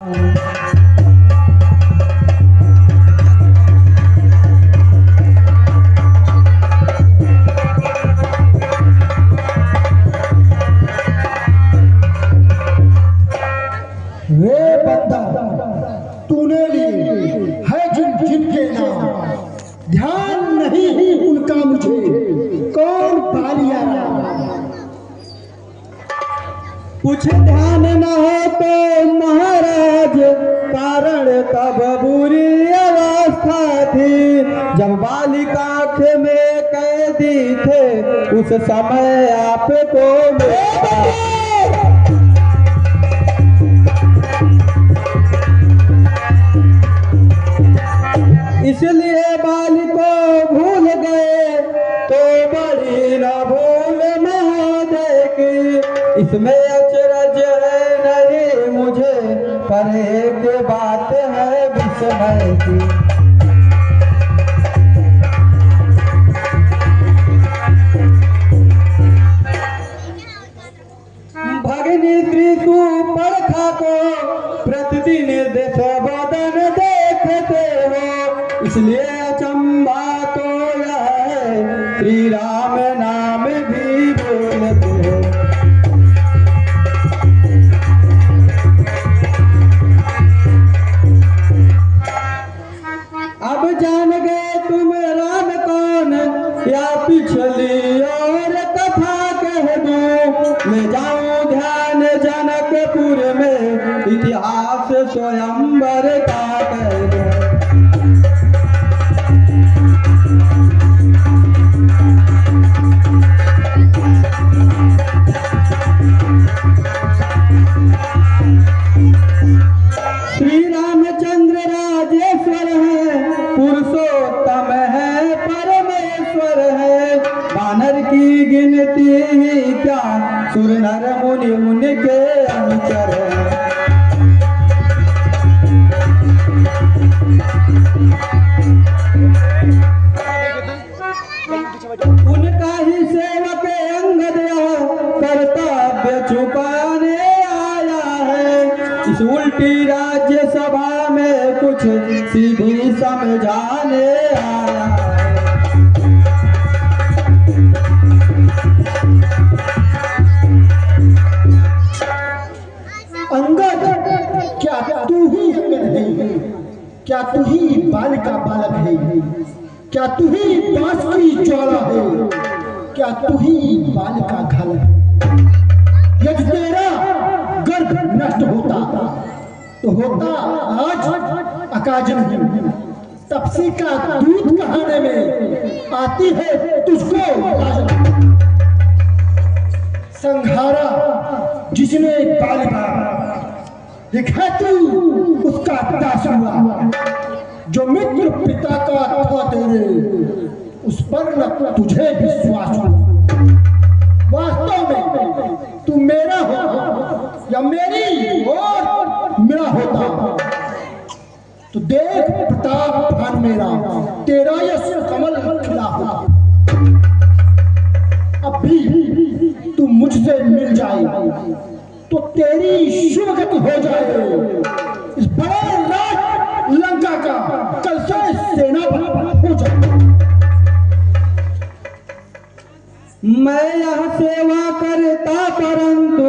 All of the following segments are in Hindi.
वे बंदा तूने लिए है जिन जिनके नाम, ध्यान नहीं उनका मुझे कौन बालिया कुछ ध्यान न हो तो महाराज, कारण तब बुरी अवस्था थी। जब बालिका आँख में कैदी थे, उस समय आपको इसलिए बाली को भूल गए, तो बड़ी न भूल महोदय की। इसमें अचरज है नहीं मुझे, पर एक बात है विस्मय की। भगिनी त्रिशूर्पणखा को प्रतिदिन देश बदन देखते हो, इसलिए अचंभा तो यह है श्री राम नाम भी बोलते हो। अब जान गए तुम राम कौन, या पिछली और कथा कह दूं। ले जाऊं ध्यान जनकपुर में, इतिहास स्वयंवर का कह दूं। श्री रामचंद्र राजेश्वर है, पुरुषोत्तम है, परमेश्वर है। वानर की गिनती ही क्या, सुर नर मुनि उनके अनुचर है। उनका ही सेवक अंगद कर्तव्य चुकाने आया है। इस उल्टी राज्य सभा में कुछ सीधी समझाने आया है। अंगद, क्या तू ही अंगद है? क्या तू ही बालिका बालक है? क्या तू ही बांस की ज्वाला है? क्या तू ही बालिका घाल है? यदि तेरा गर्भ नष्ट होता तो होता आज अकाजन तपसी का दूध कहाने में आती है तुझको संघारा जिसने बालिका दिखा तू उसका दास हुआ। जो मित्र पिता का था तेरे, उस पर न तुझे विश्वास हुआ। वास्तव में तू मेरा हो या मेरी और मेरा होता, तो देख प्रताप भान मेरा, तेरा यश कमल खिला होगा। अब भी तू मुझसे मिल जाए तो तेरी शुभ गति हो जाए। इस बड़े राज लंका का कल से सेना हो जाए। मैं यह सेवा करता, परंतु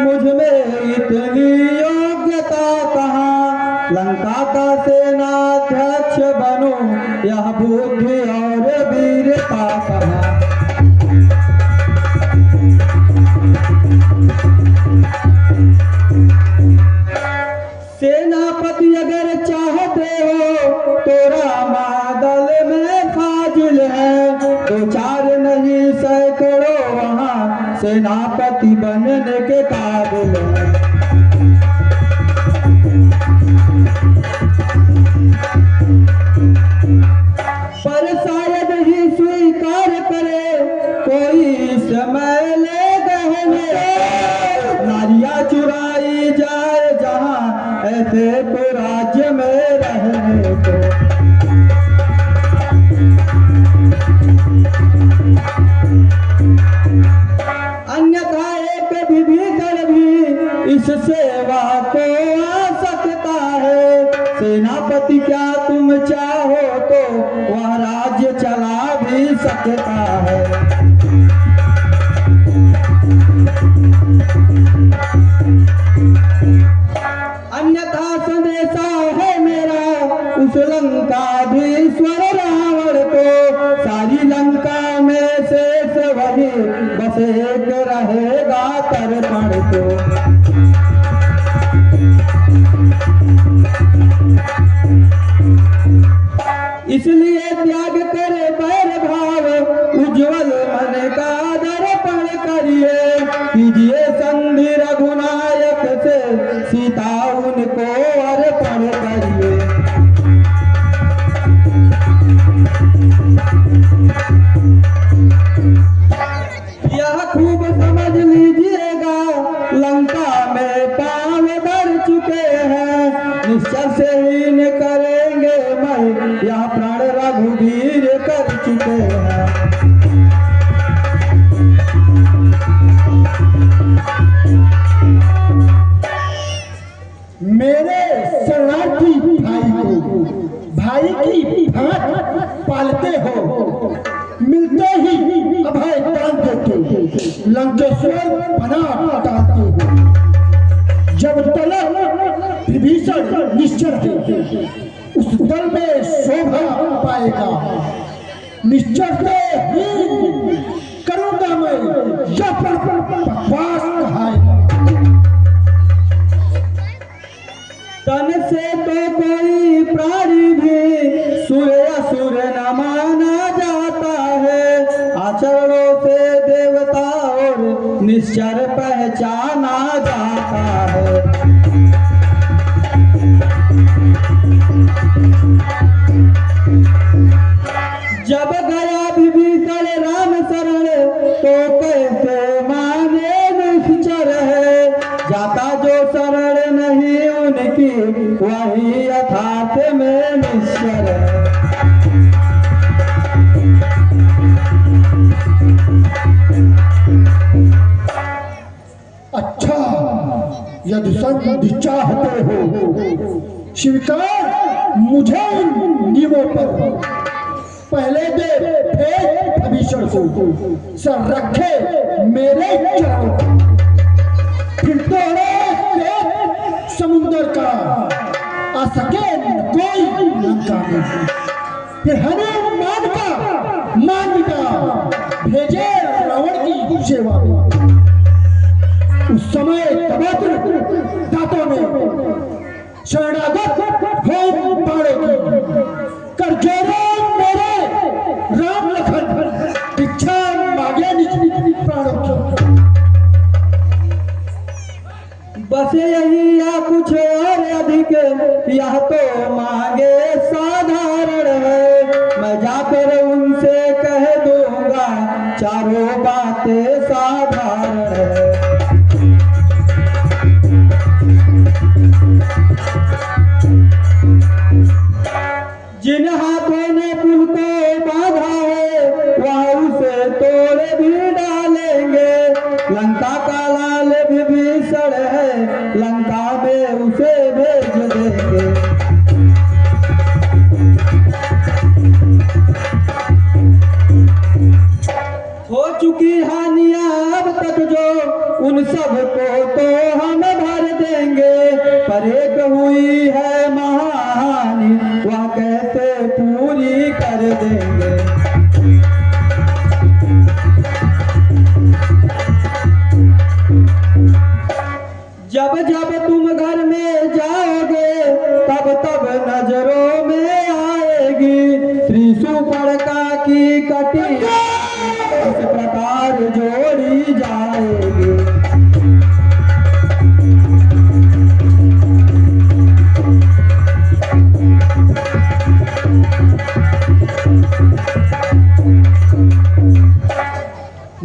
मुझ में इतनी योग्यता कहाँ। लंका का सेनाध्यक्ष बनूं, यह बुद्धि और वीरता कहाँ। सेनापति अगर चाहते हो तो रामादल में फाजिल है। दो चार नहीं सैकड़ों वहाँ सेनापति बनने के काबिल है। पर शायद ही स्वीकार करे कोई समय ले गहने। नारियां चुराई जाए जहाँ, ऐसे तो राज्य में रहने को। अन्यथा एक विभीषण भी इस सेवा को आ सकता सेनापति क्या तुम चाहो तो वह राज्य चला भी सकता है। अन्यथा संदेशा है मेरा उस लंकाधीश्वर रावण को, सारी लंका में शेष वही बस एक रहेगा तर्पण को। इसलिए त्याग करे बैर भाव, उज्जवल मन का दर्पण करिए, कीजिए संधि रघुनायक से सीता उनको अर्पण करिए। यह खूब समझ लीजिएगा लंका में पांव धर चुके हैं, निश्चय से हीन करेंगे मैं यह प्राण रघुवीर कर चुके हैं। मेरे शरणार्थी भाई को भाई की भांति पालते हो, मिलते ही अभय दान देते, लंकेश्वर बना डालते हो। जब तलक विभीषण निश्चर है, उस दल में शोभा पाएगा। निश्चर से ही करूंगा मैं यह बकवास कहाएगा। तन से तो कोई प्राणी भी सुर असुर न माना जाता है, आचरणों से देवता और निश्चर पहचाना जाता है। जब गया विभीषण राम शरण तो कैसे माने निश्चर है, जाता जो शरण नहीं उनकी वही यथार्थ में निश्चर है। अच्छा, यदि संधि चाहते हो स्वीकार मुझे नियमों पर, पहले दे भेज विभीषण को, सर रखे मेरे चरणों, फिर तोड़े से समुंदर का आ सके कोई लंका में, फिर हनुमान का मान मिटा भेजे रावण की सेवा में। उस समय तबत्र दांतों में शरणागत हो पाड़ेगी, कर जोरो मेरे राम लखन, इच्छा मांगे निज प्राणों की। बस यही या कुछ और अधिक यह तो मांगे साधारण है, मैं जाकर उनसे कह दूंगा चारों बातें साधारण है। जिन हाथों ने पुल को बांधा है वह उसे तोड़ भी डालेंगे, लंका का लाल विभीषण है लंका में उसे भेज देंगे। हो चुकी हानियां अब तक जो उन सब को तो हम भर देंगे, पर एक हुई है महाहानि वह कैसे पूरी कर देंगे। जब जब तुम घर में जाओगे तब तब नजरों में आएगी श्री सुपर्णका की कटी इस प्रकार जोड़ी जाएगी।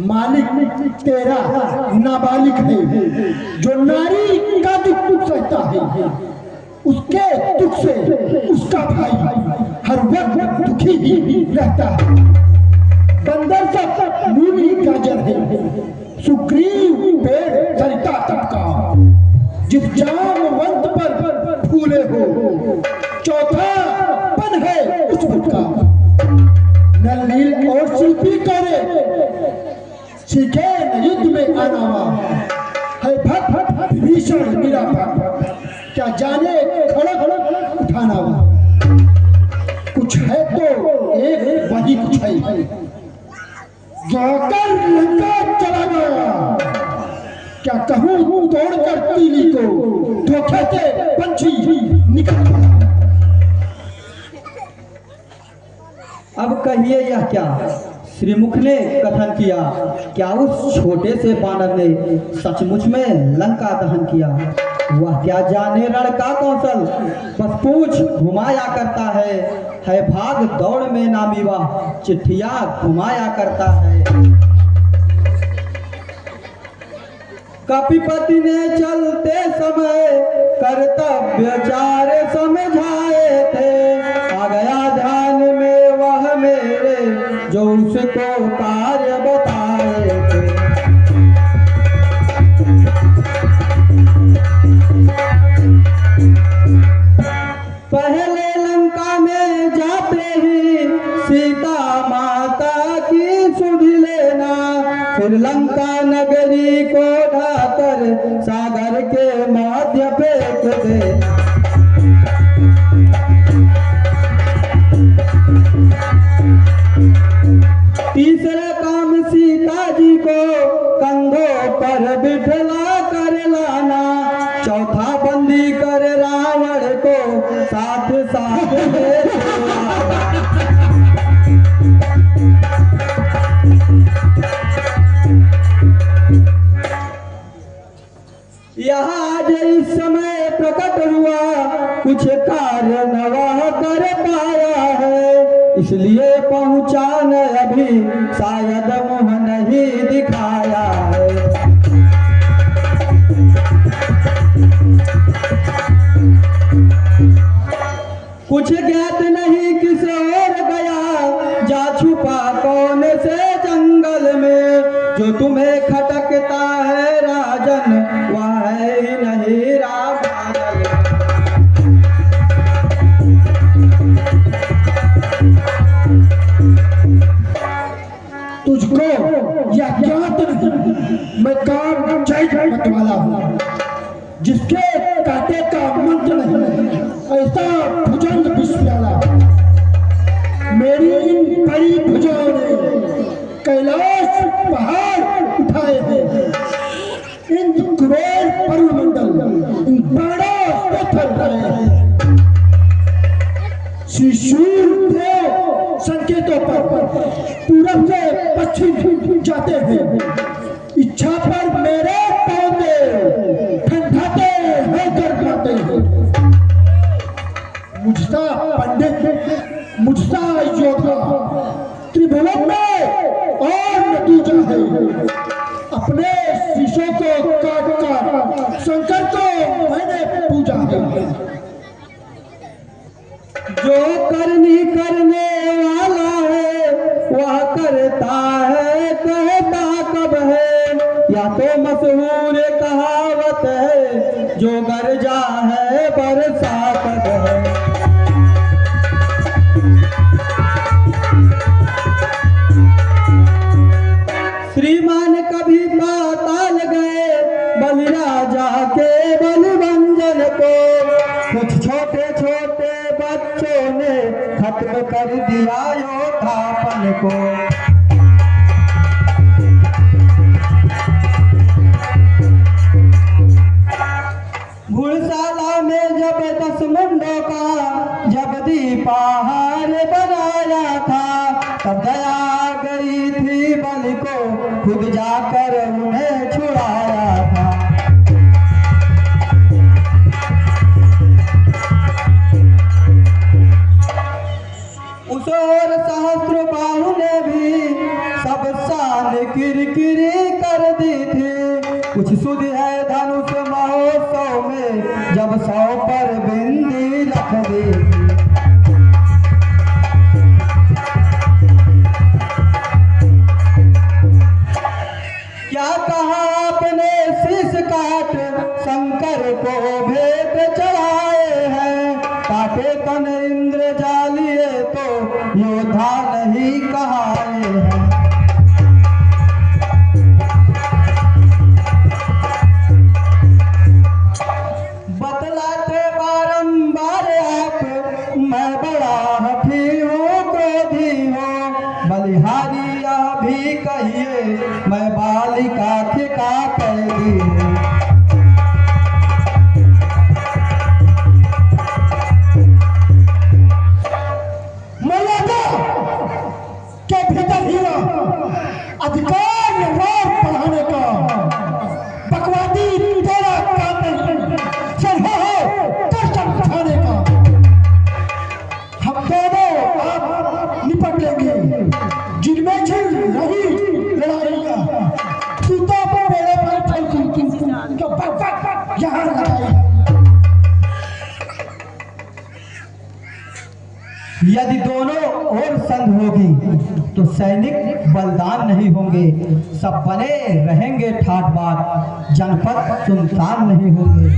मालिक तेरा नाबालिग है, जो नारी का दुख सहता है, उसके दुख से उसका भाई हर वक्त दुखी ही रहता है। बंदर सब मूली गाजर है, सुग्रीव पेड़ सरिता तट का, जिस जामवंत पर फूले हो। चौथा पन है उस भट का, नल नील और शिल्पी करे, सीखे न युद्ध में आनावा। है भट भीषण मेरा भट, क्या जाने खड़क उठाना वा। कुछ है तो एक वही कुछ है, जाकर लंका चला गया। क्या कहूँ तोड़कर तीली को, धोखे से पंछी निकल पड़ा। अब कहिए यह क्या श्रीमुख ने कथन किया, क्या उस छोटे से बानर ने सचमुच में लंका दहन किया। वह क्या जाने रण का कौशल, बस पूछ घुमाया करता है भाग दौड़ में नामी वह, चिट्ठियां घुमाया करता है। कपिपति ने चलते समय कर्तव्य चार समझाए थे, आ गया ध्यान में वह मेरे जो उसको कार्य बताए थे। पहले लंका में जाते ही सीता माता की सुध लेना, फिर लंका नगरी को ढाकर सागर के मध्य फेंक दे। तीसरा काम सीता जी को कंधों पर बिठला कर लाना, चौथा बंदी कर रावण को साथ साथ ले चला। यहाँ आज इस समय प्रकट हुआ, कुछ कार्य न वह कर पाया है, इसलिए पहुंचा न अभी शायद मुँह नहीं दिखाया है। कुछ ज्ञात नहीं किस ओर गया, जा छुपा कौन से जंगल में, जो तुम्हें खटकता है राजन वह है ही नहीं राम। तुझको यह ज्ञात नहीं, मैं काम जय मतवाला हूँ, जिसके कांटे का मंत्र नहीं, ऐसा भुजंग विश्वाला। मेरी इन बड़ी भुजाओं ने कैलाश पहाड़ उठाए हैं, इन कुबेर पर्वमंडल इन बड़ा पत्थर रहे हैं। शिशुर देव संकेतों पर पूरब से पश्चिम जाते हैं, इच्छा पर मेरे पौधे ठंडाते हैं गरमाते हैं। मुझसा पंडित मुझसा योद्धा त्रिभुवन में और न दूजा है, अपने शिष्यों को काट कर शंकर को मैंने पूजा है। जो करनी करने वाला है वह करता है, कहता कब है, या तो मशहूर कहावत है, जो गरजा है बरसा कब है। श्रीमान कभी पाताल गए बलिराजा के बलिभंजन को, कुछ छोटे छोटे बच्चों ने खत्म कर दिया योद्धापन को। घुड़शाला में जब 10 मुंडों का जब दीपाहार बनाया था, तब दया गई थी बलि को खुद जाकर उन्हें छुड़ाया था। उस और सहस्त्र बाहु ने भी सब शान किरकिरी कर दी थी, कुछ सुध है धनुष महोत्सव में जब 100 पर बिंदी लख दी। क्या के तन इंद्र जालिए तो योद्धा नहीं कहाए हैं। बतलाते बारंबार आप मैं बड़ा हठी हूँ, क्रोधी हूँ, बलिहारी यह भी कहिए मैं बालिका का कैदी हूँ। के भीतर हीरा अधिकार व्यवहार बढ़ाने का बकवादी तेरा काम नहीं, चल हो दर्शन उठाने का। हम दोनों आप निपट लेंगे जिनमें छिड़ रही लड़ाइयाँ। तू तो मेरे पर यहाँ लगाई। यदि दोनों ओर संध होगी तो सैनिक बलदान नहीं होंगे, सब बने रहेंगे ठाठ बाट, जनपद सुनसान नहीं होंगे।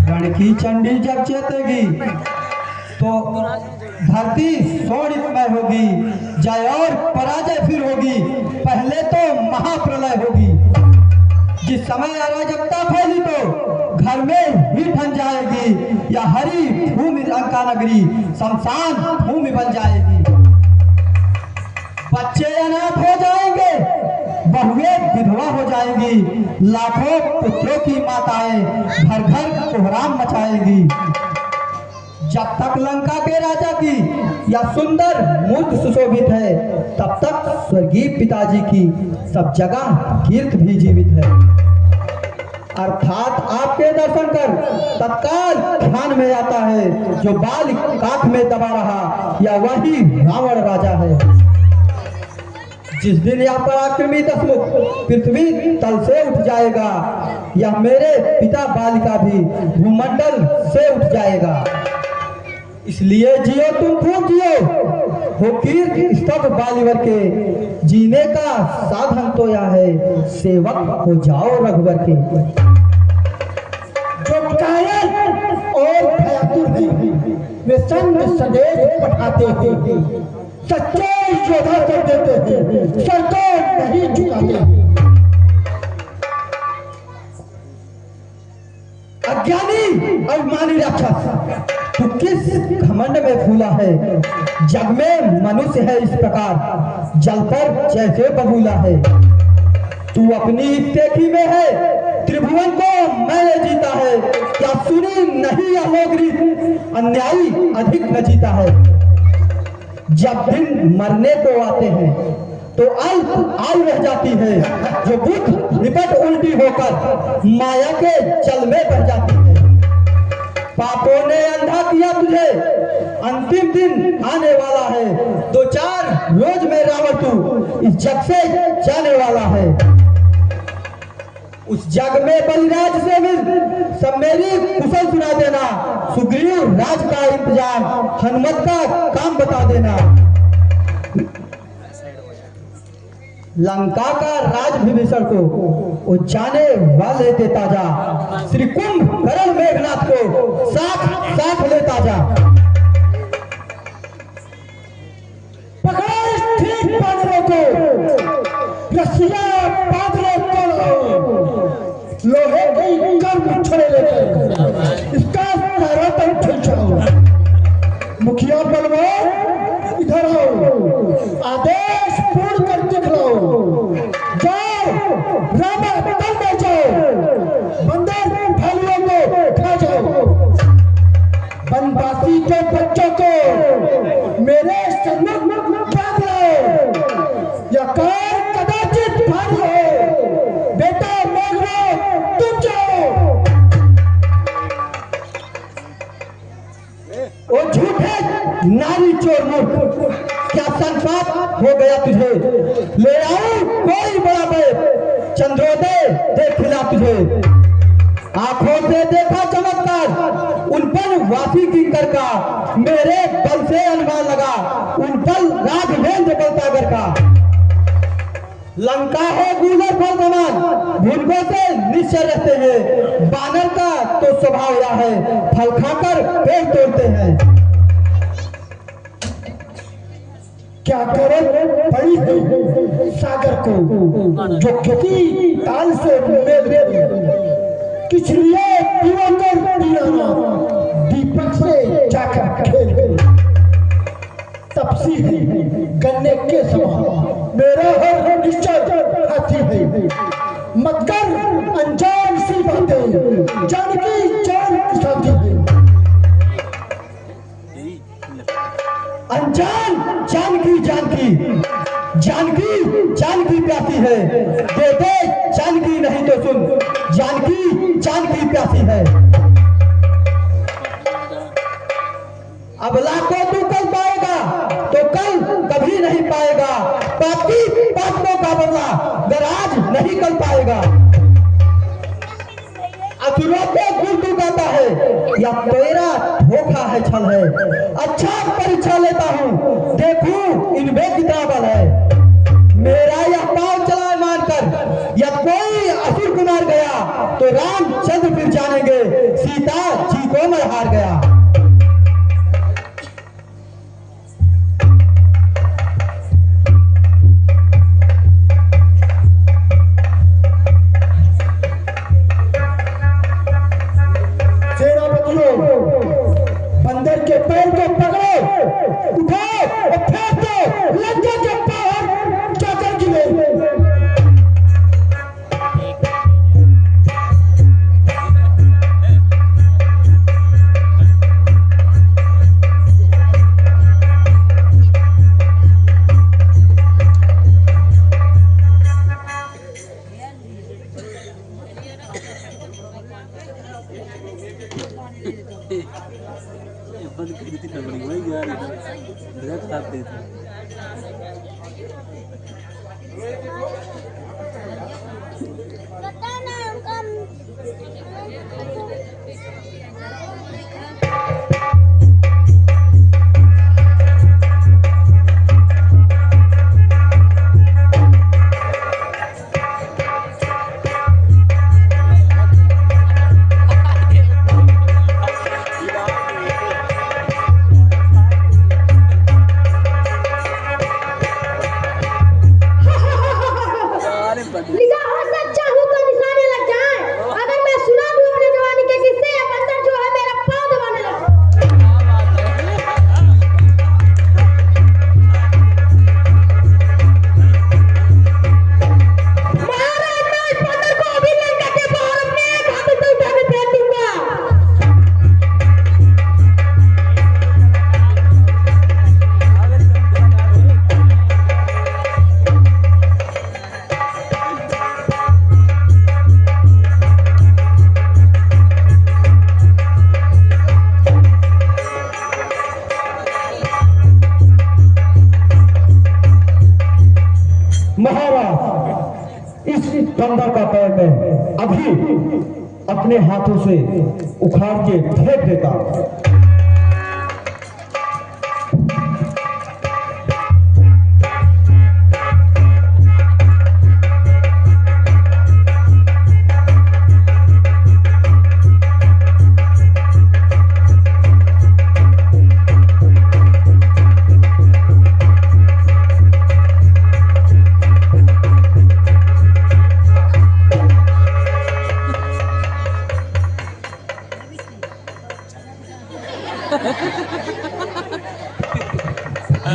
रण की चंडी जब चेतेगी तो धरती सोनितमय होगी, जय और पराजय फिर होगी, पहले तो महाप्रलय होगी। जिस समय अराजकता फैली तो घर में ही ठन जाएगी, या हरी भूमि लंका नगरी शमशान भूमि बन जाएगी। बच्चे अनाथ हो जाएंगे, बहुएं विधवा हो जाएंगी, लाखों पुत्रों की माताएं घर घर कोहराम मचाएंगी। जब तक लंका के राजा की या सुंदर मूर्ति सुशोभित है, तब तक स्वर्गीय पिताजी की सब जगह कीर्ति भी जीवित है। अर्थात आपके दर्शन कर तत्काल ध्यान में आता है जो बाल काख में दबा रहा या वही रावण राजा है। जिस दिन यह पराक्रमी दशमुख पृथ्वी तल से उठ जाएगा, यह मेरे पिता बालिका भी भूमंडल से उठ जाएगा। इसलिए जियो तुम खूब जियो, हो कीर्ति स्तभ बालिवर के, जीने का साधन तो यह है, सेवक हो जाओ रघुवर के। जो कायर और भयातुर हैं, वे संग संदेश पठाते हैं, सच्चे योद्धा कर देते हैं, सर को नहीं झुकाते। अज्ञानी अभिमानी राक्षस, तू किस घमंड में फूला है? जग में मनुष्य है इस प्रकार, जल पर जैसे बबूला है। तू अपनी देखी में है, त्रिभुवन को मैंने जीता है, क्या सुनी नहीं अलोगरी, अन्यायी अधिक न जीता है। जब दिन मरने को आते हैं तो अल्प आयु रह जाती है, जो बुद्ध निपट उल्टी होकर माया के जल में बह जाती है। पापों ने अंधा किया तुझे, अंतिम दिन आने वाला है, 2-4 रोज में रावण तू इस जग से जाने वाला है। उस जग में बलिराज से मिल सब मेरी कुशल सुना देना, सुग्रीव राज का इंतजाम हनुमत का काम बता देना। लंका का राज विभीषण को वो जाने वाले थे ताजा, श्री कुंभकर्ण मेघनाथ को साथ साथ ले ताजा। पकड़ो ठीक बादलों को, रस्सियां बादलों को, लोहे की गर्म छड़े लेकर इसका सारा तन खींचो। मुखिया बलवान इधर आओ, आदेश पूर्ण कर दिखलाओ। जाओ रामा तल में जाओ, बंदर भालुओं को खा जाओ। बनवासी के बच्चों को मेरे सम्मुख बांध लो, या कार कदाचित भारी हो, बेटा मेघनाथ तुम जाओ। ओ झूठे नारी चोर मूर्ख, क्या संपाप हो गया तुझे? ले आओ कोई बड़ा पेट, चंद्रोदय देख खिला तुझे। आंखों से देखा चमत्कार उन पल वासी किंकर का, मेरे बल से अनुमान लगा उन पल राघवेंद्र बलसागर का। लंका है गूलर फल समान, भूलकों से निश्चय रहते हैं। बानर का तो स्वभाव यह है, फल खाकर पेड़ तोड़ते हैं। क्या करे पड़ी है सागर को, जो किसी ताल से मेल किस लिए दिवाकर दीवाना दीपक से जाकर खेल। तपसी है गन्ने के समान, मेरा हर निश्चय हाथी है। मत कर अनजान सी बातें, जानकी जान की साथी है। अनजान जानकी जानकी, जानकी जानकी प्यासी है। दे दे जानकी नहीं तो सुन, जानकी जानकी प्यासी है। अब लाखों तू कल पाएगा तो कल कभी नहीं पाएगा। पापी पापों का बदला अगर आज नहीं कल पाएगा। असुरों को गुण तू गाता है, या तेरा धोखा है छल है। अच्छा परीक्षा लेता हूँ, देखूं इनमें कितना बल है। मेरा यह पांव चलाए मानकर या कोई असुर कुमार गया, तो रामचंद्र फिर जानेंगे सीता जी को मैं हार गया। बंदर के पैर को पकड़ो, उठाओ और फेंक दो लंका के बाहर जाकर गिरे। बंद कर दी थी खबरी वही यार इधर साथ दे थे। पता ना कम लिया हो सच्चा हूँ तो निशाने लग जाए। अगर मैं सुना दूँ अपने जवानी के किस्से, या बंदर जो है मेरा पाँव दबाने लग महाराज, मैं इस बंदर को अभी लंका के बाहर अपने एक हाथों से उठा के फेंक दूंगा। महाराज, इस बंदर का पैर मैं अभी अपने हाथों से उखाड़ के फेंक देता।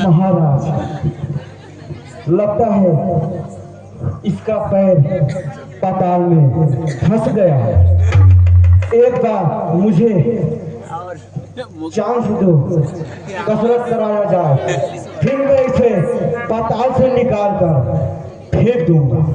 महाराज, लगता है इसका पैर पाताल में फंस गया है। एक बार मुझे चांस दो, कसरत कराया जाए, फिर मैं इसे पाताल से निकाल कर फेंक दूंगा।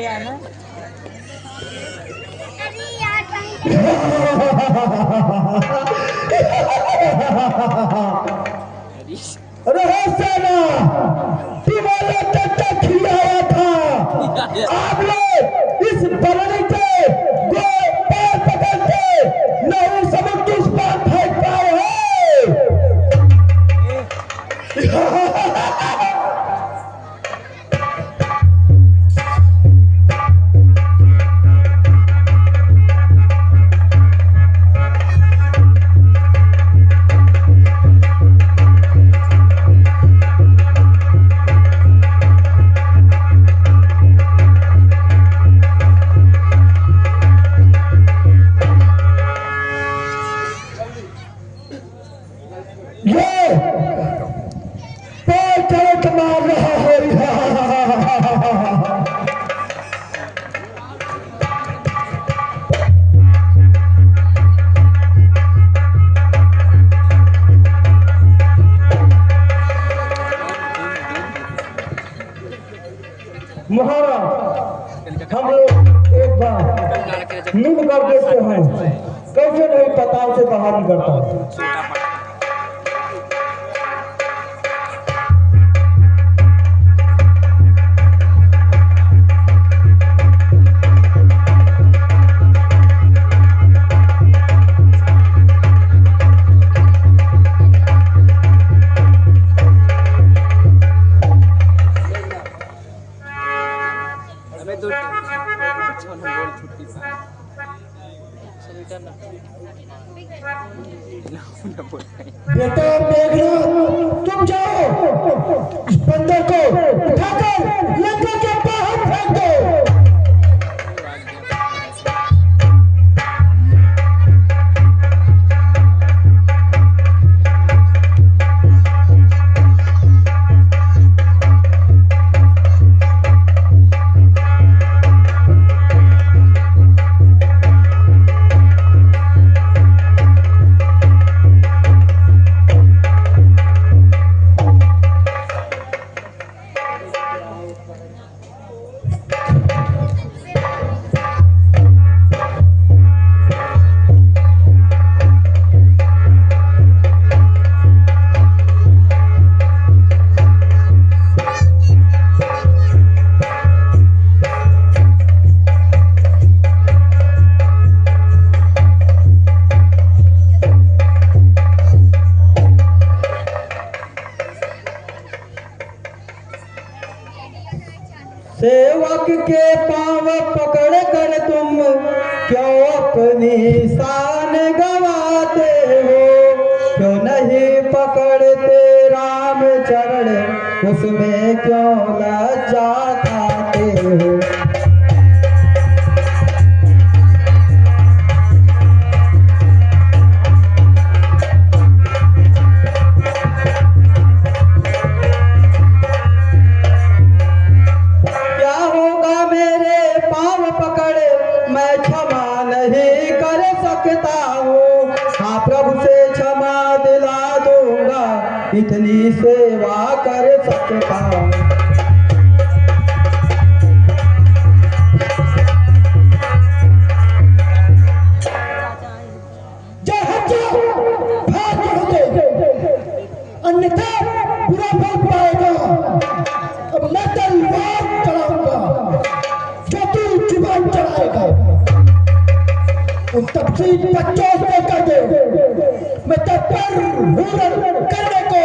गया ना। रहस्य ना दीवारों तक खिलाया था। आप लोग इस बरनी के गो पैर पकड़ते नहीं समझ उस पर फेंक पाए हैं। महाराज हम लोग एक बार मिल कर देखते हैं कैसे नहीं पताल से बाहर निकलता। बेटा मेघना तुम जाओ इस बंदर को उठाकर लंका के बाहर फेंक दो। सेवक के पांव पकड़ कर तुम क्यों अपनी शान गवाते हो, क्यों नहीं पकड़ते राम चरण उसमें क्यों लज्जा खाते हो। इतनी सेवा कर सकता अन्यथा बुरा फल पाएगा। अब मैं तलवार चलाऊंगा जो तू जुबान चलाएगा। उन तपसीद बच्चों से कर दे मैं तब पर हुनर करने को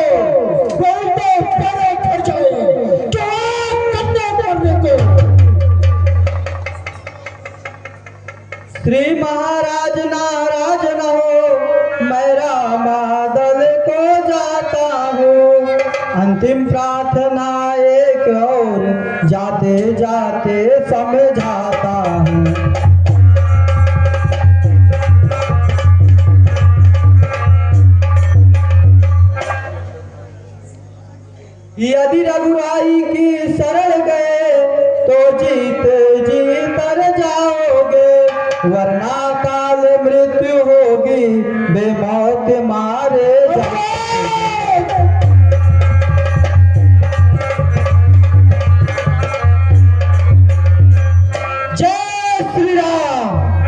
बोलते बड़े घर जाए क्या करने करने को। श्री महाराज नाराज न हो मैं रामादल को जाता हूँ। अंतिम प्रार्थना एक और जाते जाते समझाता हूँ। यदि रघुराई की शरण गए तो जीत जीतर जाओगे, वरना काल मृत्यु होगी बेमौत मारे जाओगे। श्री राम।